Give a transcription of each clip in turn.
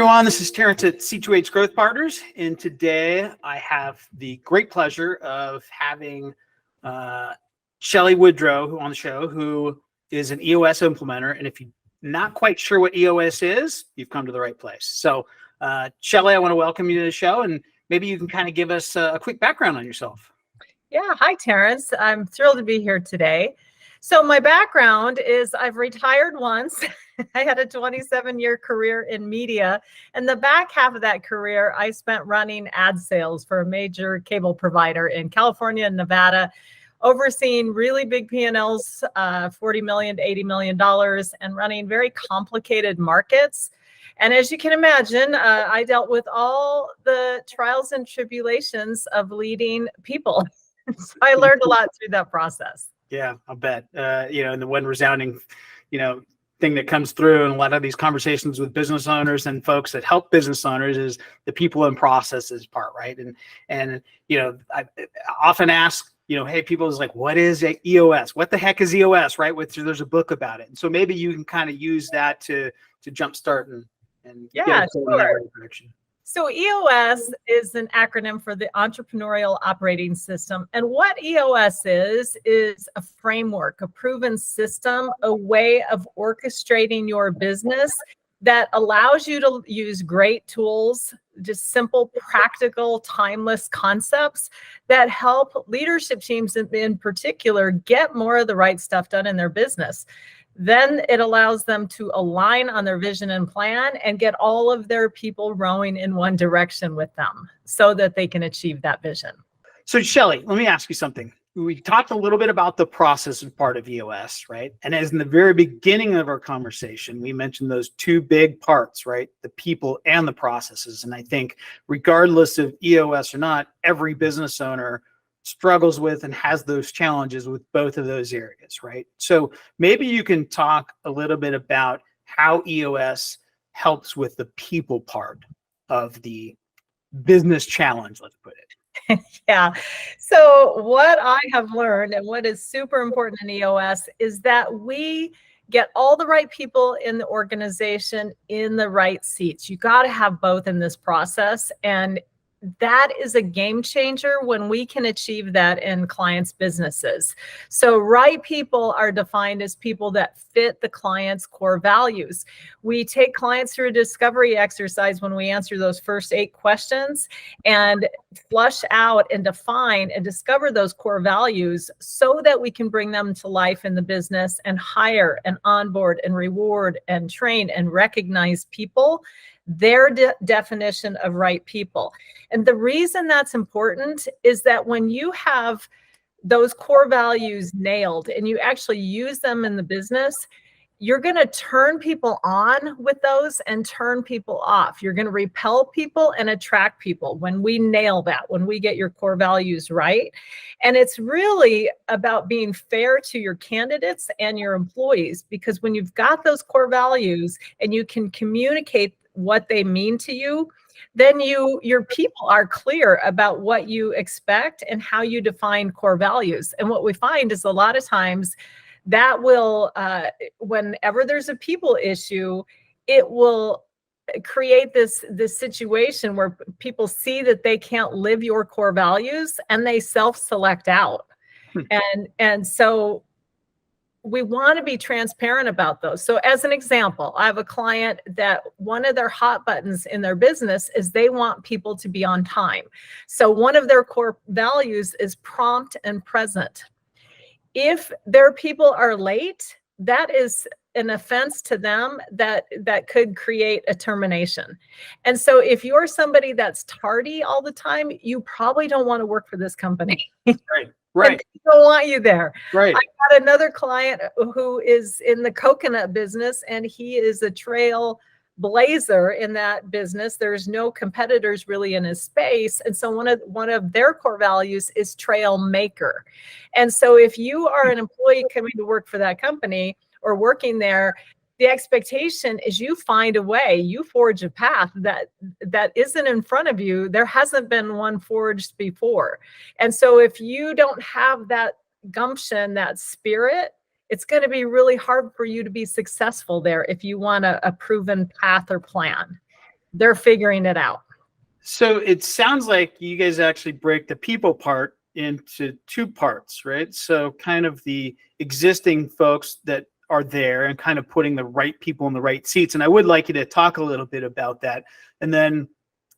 everyone, this is Terrence at C2H Growth Partners, and today I have the great pleasure of having Shelley Woodrow on the show, who is an EOS implementer. And if you're not quite sure what EOS is, you've come to the right place. So Shelley, I want to welcome you to the show, and maybe you can kind of give us a quick background on yourself. Yeah, hi, Terrence. I'm thrilled to be here today. So my background is I've retired once. I had a 27-year career in media, and the back half of that career, I spent running ad sales for a major cable provider in California and Nevada, overseeing really big P&Ls, $40 million to $80 million, and running very complicated markets. And as you can imagine, I dealt with all the trials and tribulations of leading people. So I learned a lot through that process. Yeah, I'll bet. And the one resounding, thing that comes through in a lot of these conversations with business owners and folks that help business owners is the people and processes part, right? And I often ask, hey, people is like, what is EOS? What the heck is EOS, right? There's a book about it. And so maybe you can kind of use that to jumpstart and yeah, get sure. in that right direction. So EOS is an acronym for the Entrepreneurial Operating System. And what EOS is a framework, a proven system, a way of orchestrating your business that allows you to use great tools, just simple, practical, timeless concepts that help leadership teams in particular get more of the right stuff done in their business. Then it allows them to align on their vision and plan and get all of their people rowing in one direction with them so that they can achieve that vision. So Shelley, let me ask you something. We talked a little bit about the process part of EOS, right? And as in the very beginning of our conversation, we mentioned those two big parts, right? The people and the processes. And I think regardless of EOS or not, every business owner struggles with and has those challenges with both of those areas, right? So maybe you can talk a little bit about how EOS helps with the people part of the business challenge, let's put it. Yeah. So what I have learned and what is super important in EOS is that we get all the right people in the organization in the right seats. You got to have both in this process. And that is a game changer when we can achieve that in clients' businesses. So right people are defined as people that fit the client's core values. We take clients through a discovery exercise when we answer those first 8 questions and flush out and define and discover those core values so that we can bring them to life in the business and hire and onboard and reward and train and recognize people, their definition of right people. And the reason that's important is that when you have those core values nailed and you actually use them in the business, you're going to turn people on with those and turn people off. You're going to repel people and attract people when we nail that, when we get your core values right. And it's really about being fair to your candidates and your employees, because when you've got those core values and you can communicate what they mean to you, then your people are clear about what you expect and how you define core values. And what we find is a lot of times that will, whenever there's a people issue, it will create this situation where people see that they can't live your core values and they self-select out. And so we want to be transparent about those. So as an example, I have a client that one of their hot buttons in their business is they want people to be on time. So one of their core values is prompt and present. If their people are late, that is an offense to them that could create a termination. And so if you're somebody that's tardy all the time, you probably don't want to work for this company. Right. They don't want you there. Right. I got another client who is in the coconut business, and he is a trail blazer in that business. There's no competitors really in his space. And so one of their core values is trail maker. And so if you are an employee coming to work for that company or working there, the expectation is you find a way, you forge a path that isn't in front of you. There hasn't been one forged before. And so if you don't have that gumption, that spirit, it's going to be really hard for you to be successful there if you want a proven path or plan. they're figuring it out. So it sounds like you guys actually break the people part into two parts, right? So kind of the existing folks that are there and kind of putting the right people in the right seats. And I would like you to talk a little bit about that. And then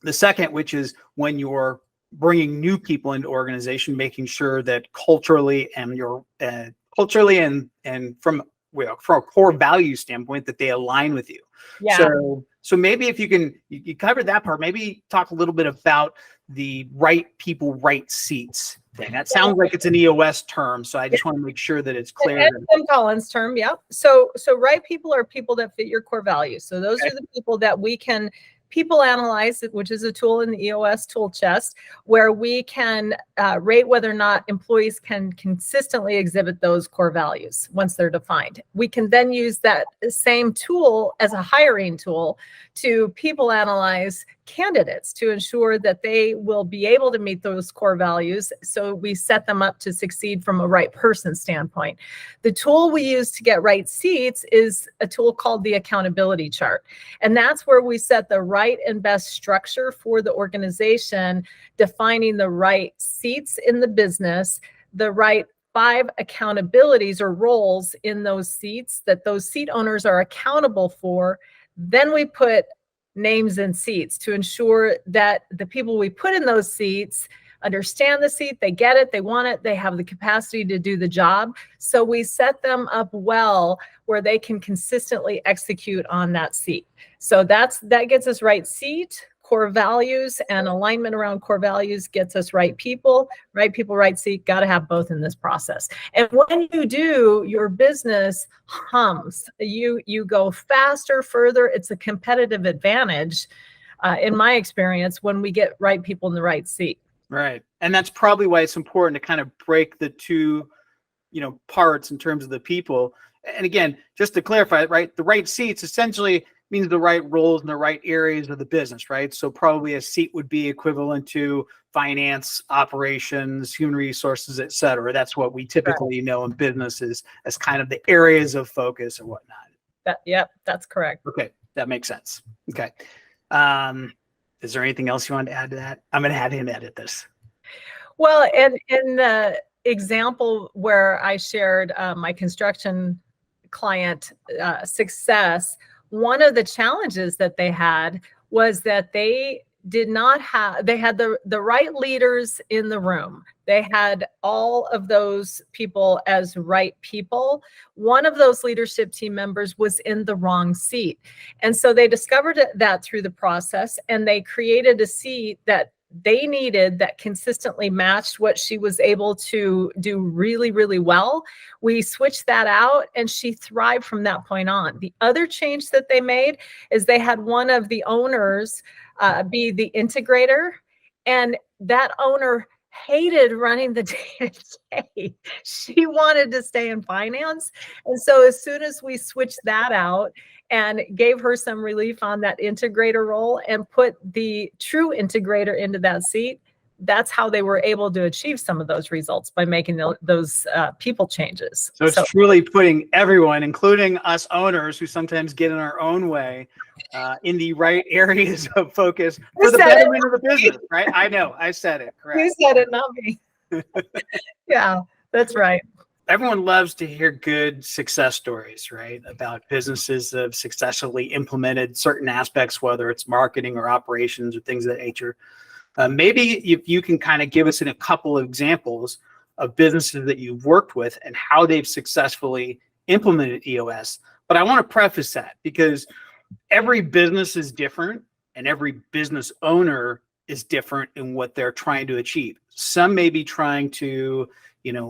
the second, which is when you're bringing new people into organization, making sure that culturally and from from a core value standpoint that they align with you. Yeah. So maybe if you can, you covered that part, maybe talk a little bit about the right people, right seats thing. That sounds like it's an EOS term. So I just want to make sure that it's clear. Tim Collins term. Yeah. So right people are people that fit your core values. So those are the people that we can people analyze, which is a tool in the EOS tool chest, where we can rate whether or not employees can consistently exhibit those core values once they're defined. We can then use that same tool as a hiring tool to people analyze candidates to ensure that they will be able to meet those core values. So we set them up to succeed from a right person standpoint. The tool we use to get right seats is a tool called the accountability chart. And that's where we set the right and best structure for the organization, defining the right seats in the business, the right 5 accountabilities or roles in those seats that those seat owners are accountable for. Then we put names in seats to ensure that the people we put in those seats understand the seat, they get it, they want it, they have the capacity to do the job. So we set them up well where they can consistently execute on that seat. So that gets us right seat, core values, and alignment around core values gets us right people, right seat. Got to have both in this process. And when you do, your business hums. You go faster, further. It's a competitive advantage, in my experience, when we get right people in the right seat. Right. And that's probably why it's important to kind of break the two, parts in terms of the people. And again, just to clarify, right, the right seats essentially means the right roles in the right areas of the business, right? So probably a seat would be equivalent to finance, operations, human resources, et cetera. That's what we typically know in businesses as kind of the areas of focus and whatnot. Yep, that's correct. Okay, that makes sense. Okay. Is there anything else you want to add to that? I'm going to have him edit this. Well, and in the example where I shared my construction client success, one of the challenges that they had was that they had the right leaders in the room. They had all of those people as right people. One of those leadership team members was in the wrong seat. And so they discovered that through the process, and they created a seat that they needed that consistently matched what she was able to do really, really well. We switched that out and she thrived from that point on. The other change that they made is they had one of the owners be the integrator, and that owner hated running the day-to-day. She wanted to stay in finance. And so as soon as we switched that out and gave her some relief on that integrator role and put the true integrator into that seat, that's how they were able to achieve some of those results, by making those people changes. So it's truly putting everyone, including us owners who sometimes get in our own way, in the right areas of focus for the betterment of the business, right? I know, I said it, correct. You said it, not me. Yeah, that's right. Everyone loves to hear good success stories, right? About businesses that have successfully implemented certain aspects, whether it's marketing or operations or things of that nature. Maybe if you can kind of give us a couple of examples of businesses that you've worked with and how they've successfully implemented EOS. But I want to preface that because every business is different and every business owner is different in what they're trying to achieve. Some may be trying to,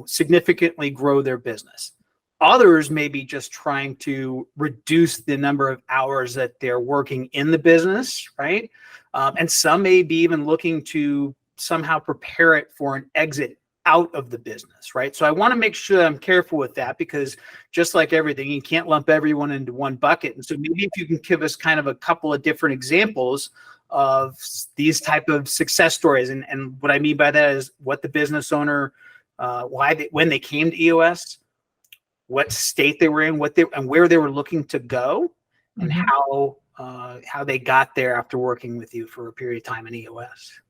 significantly grow their business. Others may be just trying to reduce the number of hours that they're working in the business, right? And some may be even looking to somehow prepare it for an exit out of the business, right? So I want to make sure that I'm careful with that, because just like everything, you can't lump everyone into one bucket. And so maybe if you can give us kind of a couple of different examples of these type of success stories. And what I mean by that is what the business owner, when they came to EOS, what state they were in, and where they were looking to go, and how how they got there after working with you for a period of time in EOS?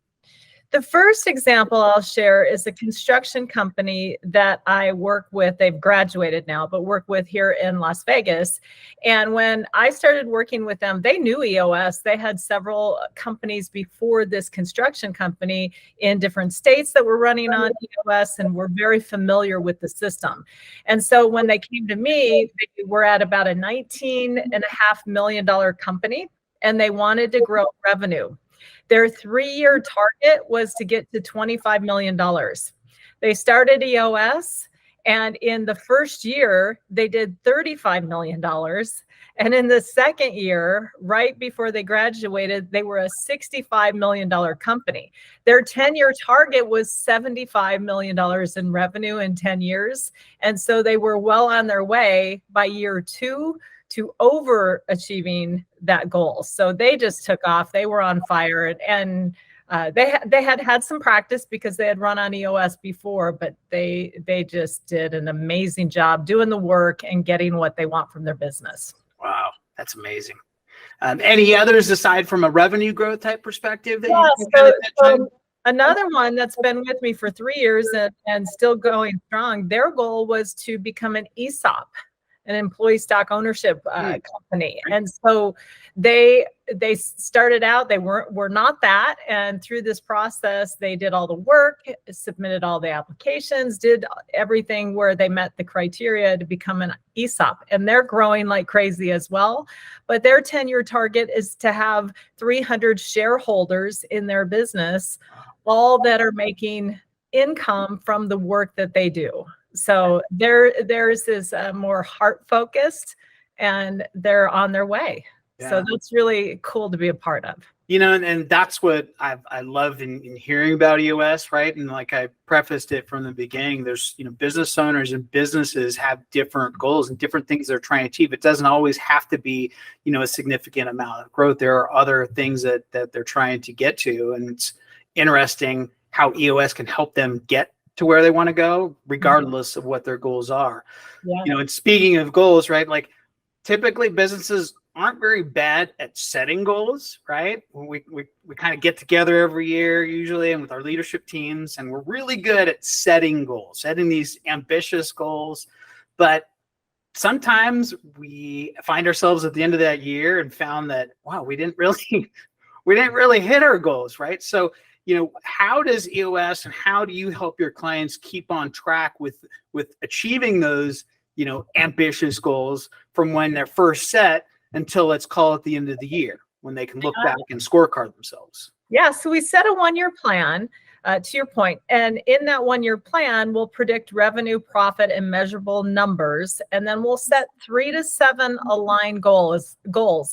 The first example I'll share is a construction company that I work with. They've graduated now, but work with here in Las Vegas. And when I started working with them, they knew EOS. They had several companies before this construction company in different states that were running on EOS and were very familiar with the system. And so when they came to me, they were at about a $19.5 million company, and they wanted to grow revenue. Their 3-year target was to get to $25 million. They started EOS, and in the first year, they did $35 million. And in the second year, right before they graduated, they were a $65 million company. Their 10-year target was $75 million in revenue in 10 years. And so they were well on their way by year 2 to overachieving that goal. So they just took off. They were on fire, and they had some practice because they had run on EOS before, but they just did an amazing job doing the work and getting what they want from their business. Wow, that's amazing. Any others aside from a revenue growth type perspective? Another one that's been with me for 3 years and still going strong, their goal was to become an ESOP, an employee stock ownership company. And so they started out, they were not that. And through this process, they did all the work, submitted all the applications, did everything where they met the criteria to become an ESOP. And they're growing like crazy as well. But their 10-year target is to have 300 shareholders in their business, all that are making income from the work that they do. So theirs is more heart focused, and they're on their way. Yeah. So that's really cool to be a part of. And that's what I love in hearing about EOS, right? And like I prefaced it from the beginning, there's, business owners and businesses have different goals and different things they're trying to achieve. It doesn't always have to be, a significant amount of growth. There are other things that they're trying to get to. And it's interesting how EOS can help them get to where they want to go, regardless of what their goals are. Yeah. And speaking of goals, right? Like typically businesses aren't very bad at setting goals, right? We kind of get together every year usually and with our leadership teams, and we're really good at setting goals, setting these ambitious goals. But sometimes we find ourselves at the end of that year and found that, wow, we didn't really hit our goals, right? So how does EOS and how do you help your clients keep on track with achieving those, ambitious goals from when they're first set until, let's call it, the end of the year, when they can look back and scorecard themselves? Yeah, so we set a 1-year plan, to your point, and in that 1-year plan, we'll predict revenue, profit, and measurable numbers, and then we'll set 3 to 7 aligned goals.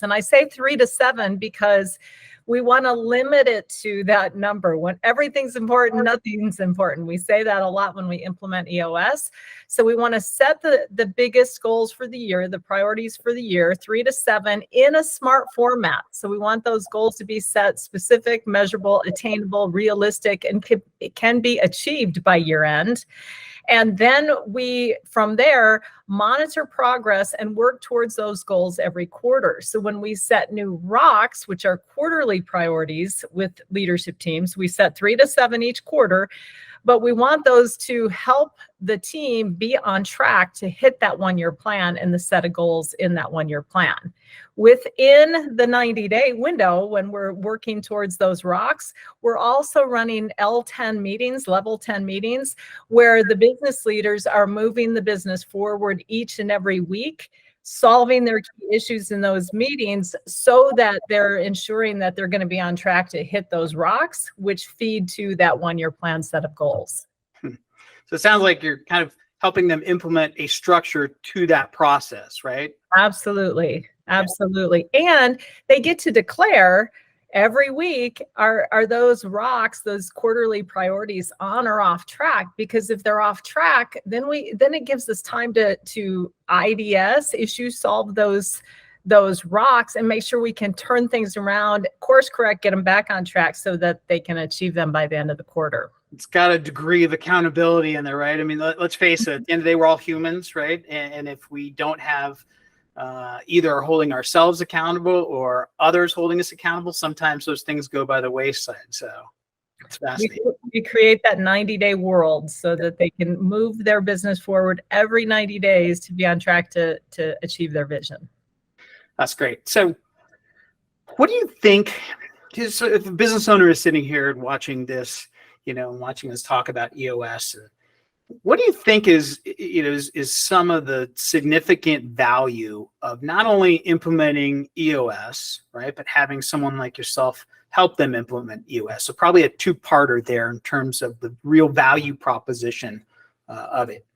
And I say 3 to 7 because we want to limit it to that number. When everything's important, nothing's important. We say that a lot when we implement EOS. So we want to set the biggest goals for the year, the priorities for the year, 3 to 7 in a SMART format. So we want those goals to be set specific, measurable, attainable, realistic, and it can be achieved by year end. And then we, from there, monitor progress and work towards those goals every quarter. So when we set new rocks, which are quarterly priorities with leadership teams, we set 3 to 7 each quarter, but we want those to help the team be on track to hit that 1-year plan and the set of goals in that 1-year plan. Within the 90-day window, when we're working towards those rocks, we're also running L10 meetings, level 10 meetings, where the business leaders are moving the business forward each and every week, solving their key issues in those meetings so that they're ensuring that they're going to be on track to hit those rocks, which feed to that 1-year plan set of goals. So it sounds like you're kind of helping them implement a structure to that process, right? Absolutely. Absolutely. And they get to declare every week, are those rocks, those quarterly priorities on or off track? Because if they're off track, then it gives us time to IDS, issue solve those rocks and make sure we can turn things around, course correct, get them back on track so that they can achieve them by the end of the quarter. It's got a degree of accountability in there, right? I mean, let's face it, at the end of the day, we're all humans, right? And if we don't have either holding ourselves accountable or others holding us accountable. Sometimes those things go by the wayside. So it's fascinating. We create that 90-day world so that they can move their business forward every 90 days to be on track to achieve their vision. That's great. So what do you think, if a business owner is sitting here and watching this, watching us talk about EOS, what do you think is some of the significant value of not only implementing EOS, right, but having someone like yourself help them implement EOS? So probably a two-parter there in terms of the real value proposition of it.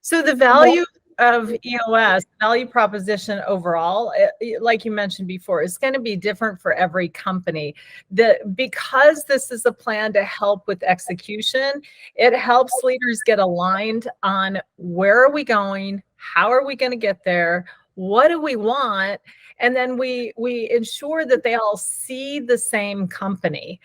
So the value of EOS, value proposition overall, like you mentioned before, is going to be different for every company. Because this is a plan to help with execution, it helps leaders get aligned on where are we going, how are we going to get there, what do we want, and then we ensure that they all see the same company.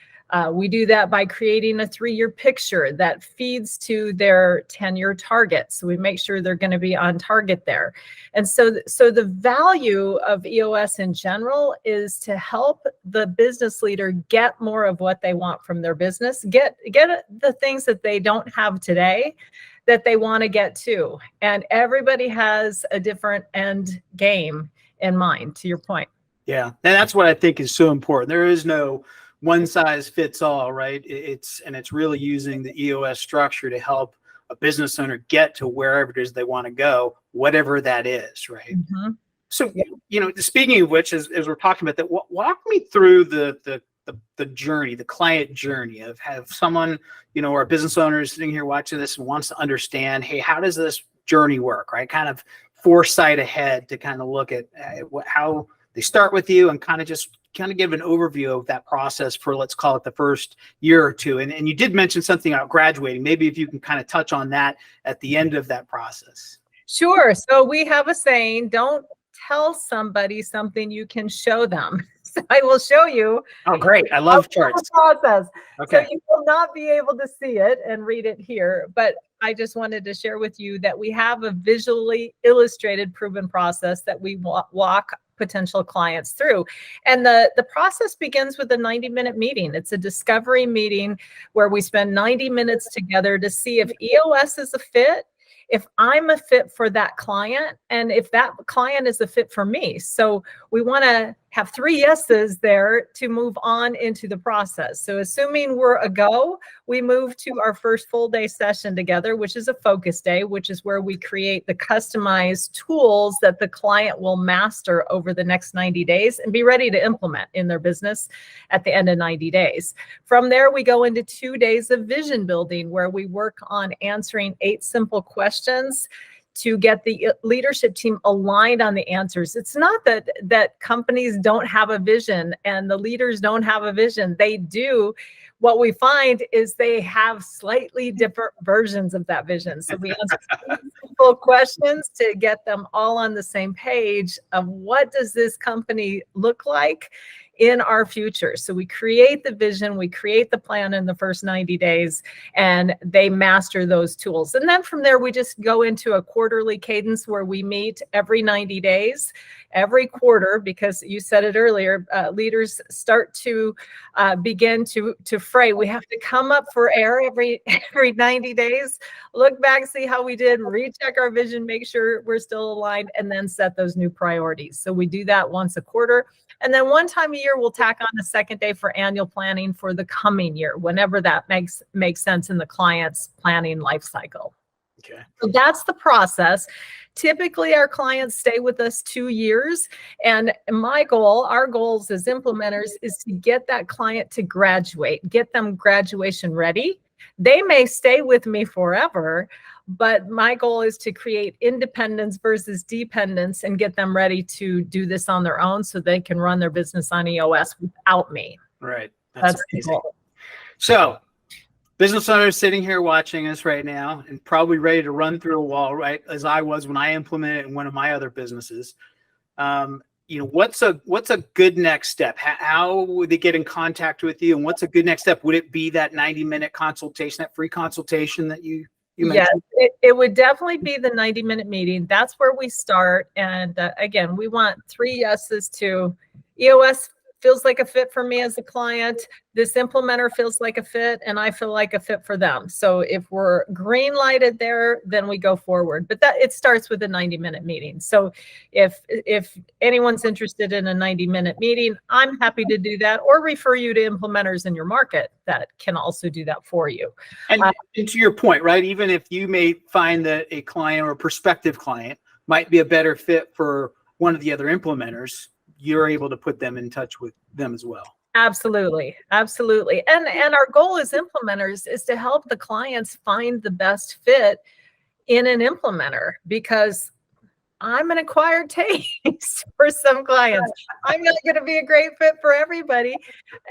We do that by creating a 3-year picture that feeds to their 10-year target. So we make sure they're going to be on target there. And so the value of EOS in general is to help the business leader get more of what they want from their business, get the things that they don't have today that they want to get to. And everybody has a different end game in mind, to your point. Yeah, and that's what I think is so important. There is no one size fits all, right? It's really using the EOS structure to help a business owner get to wherever it is they want to go, whatever that is, right? Mm-hmm. So, speaking of which, as we're talking about that, walk me through the journey, the client journey of have someone, or a business owner is sitting here watching this and wants to understand, hey, how does this journey work, right? Kind of foresight ahead to kind of look at how they start with you and kind of give an overview of that process for, let's call it, the first year or two. And you did mention something about graduating. Maybe if you can kind of touch on that at the end of that process. Sure. So we have a saying, don't tell somebody something you can show them. So I will show you. Oh, great. I love charts. Process. Okay. So you will not be able to see it and read it here, but I just wanted to share with you that we have a visually illustrated proven process that we walk potential clients through. And the process begins with a 90-minute meeting. It's a discovery meeting where we spend 90 minutes together to see if EOS is a fit, if I'm a fit for that client, and if that client is a fit for me. So we want to have 3 yeses there to move on into the process. So assuming we're a go, we move to our first full day session together, which is a focus day, which is where we create the customized tools that the client will master over the next 90 days and be ready to implement in their business at the end of 90 days. From there, we go into 2 days of vision building, where we work on answering 8 simple questions to get the leadership team aligned on the answers. It's not that companies don't have a vision and the leaders don't have a vision. They do. What we find is they have slightly different versions of that vision. So we answer simple questions to get them all on the same page of what does this company look like in our future. So we create the vision, we create the plan in the first 90 days, and they master those tools. And then from there, we just go into a quarterly cadence where we meet every 90 days, every quarter, because you said it earlier, leaders start to begin to fray. We have to come up for air every 90 days, look back, see how we did, recheck our vision, make sure we're still aligned, and then set those new priorities. So we do that once a quarter. And then one time a year, we'll tack on the second day for annual planning for the coming year, whenever that makes sense in the client's planning life cycle. Okay. So that's the process. Typically, our clients stay with us 2 years. And our goals as implementers is to get that client to graduate, get them graduation ready. They may stay with me forever, but my goal is to create independence versus dependence and get them ready to do this on their own so they can run their business on EOS without me. Right. That's the goal. So business owners sitting here watching us right now and probably ready to run through a wall, right? As I was when I implemented it in one of my other businesses. What's a good next step? How would they get in contact with you? And what's a good next step? Would it be that 90-minute consultation, that free consultation that you you Yes, mentioned? it would definitely be the 90-minute meeting. That's where we start. And again, we want 3 yeses to EOS feels like a fit for me as a client. This implementer feels like a fit, and I feel like a fit for them. So if we're green lighted there, then we go forward. But that it starts with a 90-minute meeting. So if anyone's interested in a 90-minute meeting, I'm happy to do that, or refer you to implementers in your market that can also do that for you. And to your point, right? Even if you may find that a client or a prospective client might be a better fit for one of the other implementers, you're able to put them in touch with them as well. Absolutely. Absolutely. And our goal as implementers is to help the clients find the best fit in an implementer, because I'm an acquired taste for some clients. I'm not going to be a great fit for everybody.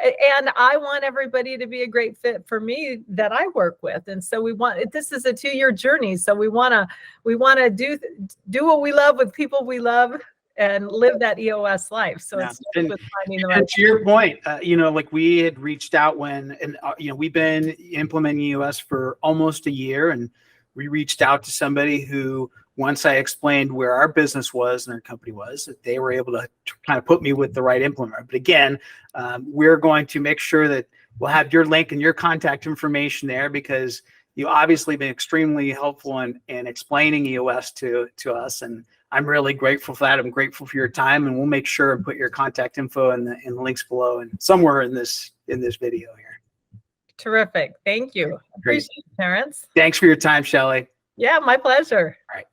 And I want everybody to be a great fit for me that I work with. And so this is a 2-year journey. So we want to do what we love with people we love and live that EOS life. So it's just with finding the right. And to your point, like we had reached out we've been implementing EOS for almost a year, and we reached out to somebody who, once I explained where our business was and our company was, that they were able to kind of put me with the right implementer. But again, we're going to make sure that we'll have your link and your contact information there, because you obviously been extremely helpful in explaining EOS to us. And I'm really grateful for that. I'm grateful for your time, and we'll make sure and put your contact info in the links below and somewhere in this video here. Terrific. Thank you. Appreciate it, Terrence. Thanks for your time, Shelley. Yeah, my pleasure. All right.